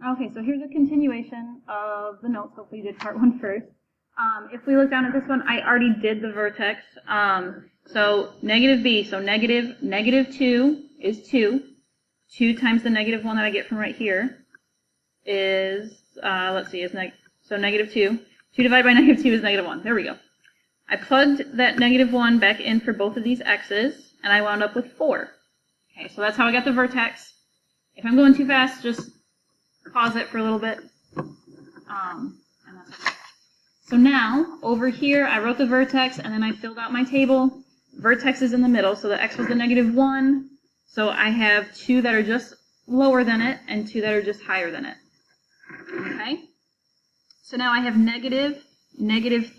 Okay, so here's a continuation of the notes. Hopefully you did part 1 first. If we look down at this one, I already did the vertex. So negative b, so negative 2 is 2. 2 times the negative 1 that I get from right here is, let's see, so negative 2. 2 divided by negative 2 is negative 1. There we go. I plugged that negative 1 back in for both of these x's, and I wound up with 4. Okay, so that's how I got the vertex. If I'm going too fast, just pause it for a little bit. And that's okay. So now, over here, I wrote the vertex, and then I filled out my table. Vertex is in the middle, so the x was the negative 1. So I have 2 that are just lower than it, and 2 that are just higher than it. Okay? So now I have negative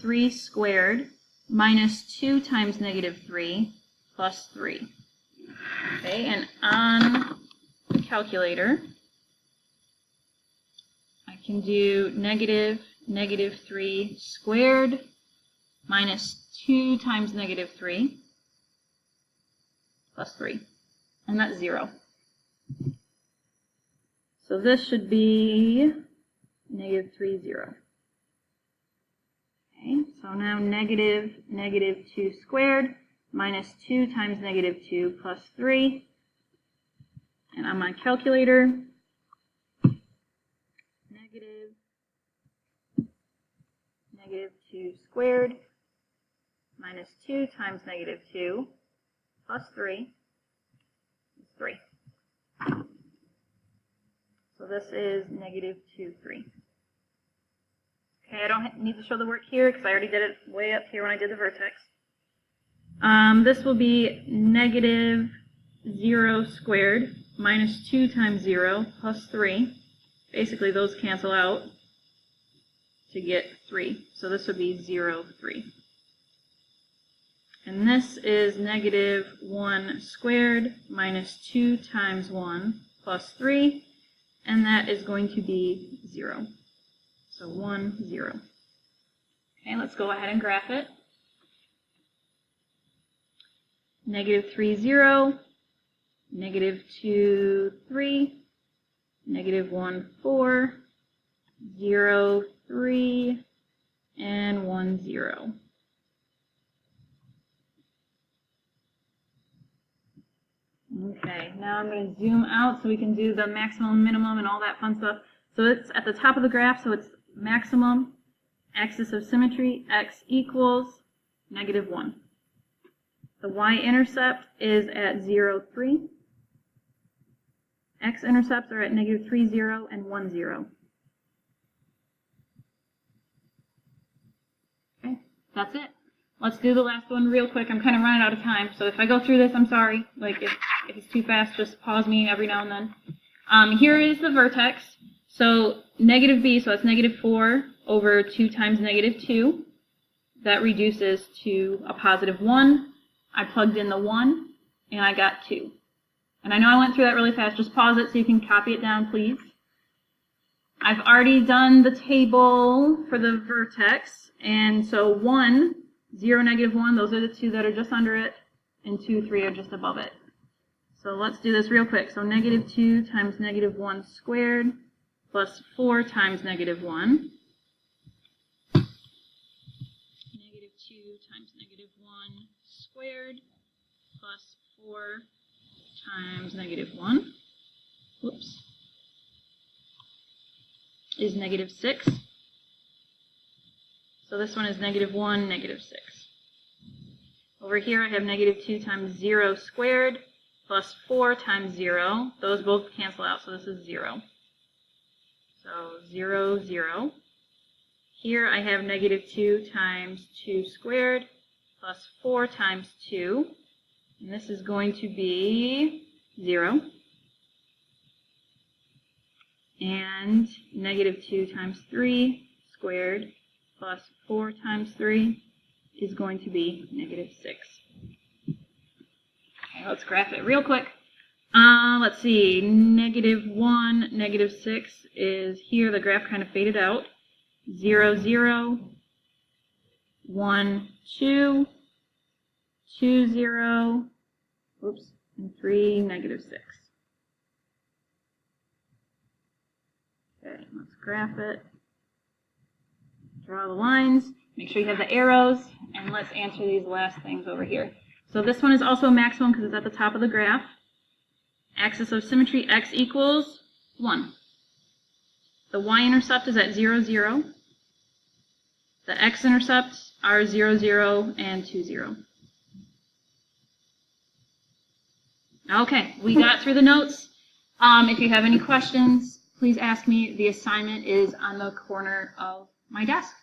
3 squared minus 2 times negative 3 plus 3. Okay, and on the calculator, I can do negative 3 squared minus 2 times negative 3 plus 3. And that's 0. So this should be negative 3, 0. Okay, so now negative 2 squared minus 2 times negative 2 plus 3. And on my calculator, negative 2 squared minus 2 times negative 2 plus 3 is 3. So this is negative 2, 3. Okay, I don't need to show the work here because I already did it way up here when I did the vertex. This will be negative 0 squared minus 2 times 0 plus 3. Basically, those cancel out to get 3. So this would be 0, 3. And this is negative 1 squared minus 2 times 1 plus 3. And that is going to be 0. So 1, 0. Okay, let's go ahead and graph it. Negative 3, 0. Negative 2, 3. Negative 1, 4. 0, 3. And 1, 0. Okay, now I'm going to zoom out so we can do the maximum, minimum, and all that fun stuff. So it's at the top of the graph, so it's maximum, axis of symmetry, x equals negative 1. The y-intercept is at 0, 3. X-intercepts are at negative 3, 0, and 1, 0. Okay, that's it. Let's do the last one real quick. I'm kind of running out of time, so if I go through this, I'm sorry. Like, if it's too fast, just pause me every now and then. Here is the vertex. So negative b, so that's negative 4 over 2 times negative 2. That reduces to a positive 1. I plugged in the 1, and I got 2. And I know I went through that really fast. Just pause it so you can copy it down, please. I've already done the table for the vertex, and so 1, 0, negative 1, those are the 2 that are just under it, and 2, 3 are just above it. So let's do this real quick. So negative 2 times negative 1 squared plus 4 times negative 1. Negative 2 times negative 1 squared plus 4 times negative 1. Whoops. Is negative 6. So this one is negative 1, negative 6. Over here I have negative 2 times 0 squared plus 4 times 0. Those both cancel out, so this is 0. So 0, 0. Here I have negative 2 times 2 squared plus 4 times 2. And this is going to be 0. And negative 2 times 3 squared plus 4 times 3 is going to be negative 6. Okay, let's graph it real quick. Let's see, negative 1, negative 6 is here. The graph kind of faded out. 0, 0, 1, 2, 2, 0, oops, and 3, negative 6. Let's graph it. Draw the lines. Make sure you have the arrows. And let's answer these last things over here. So this one is also a maximum because it's at the top of the graph. Axis of symmetry, x equals 1. The y-intercept is at 0, 0. The x-intercepts are 0, 0, and 2, 0. Okay, we got through the notes. If you have any questions, please ask me. The assignment is on the corner of my desk.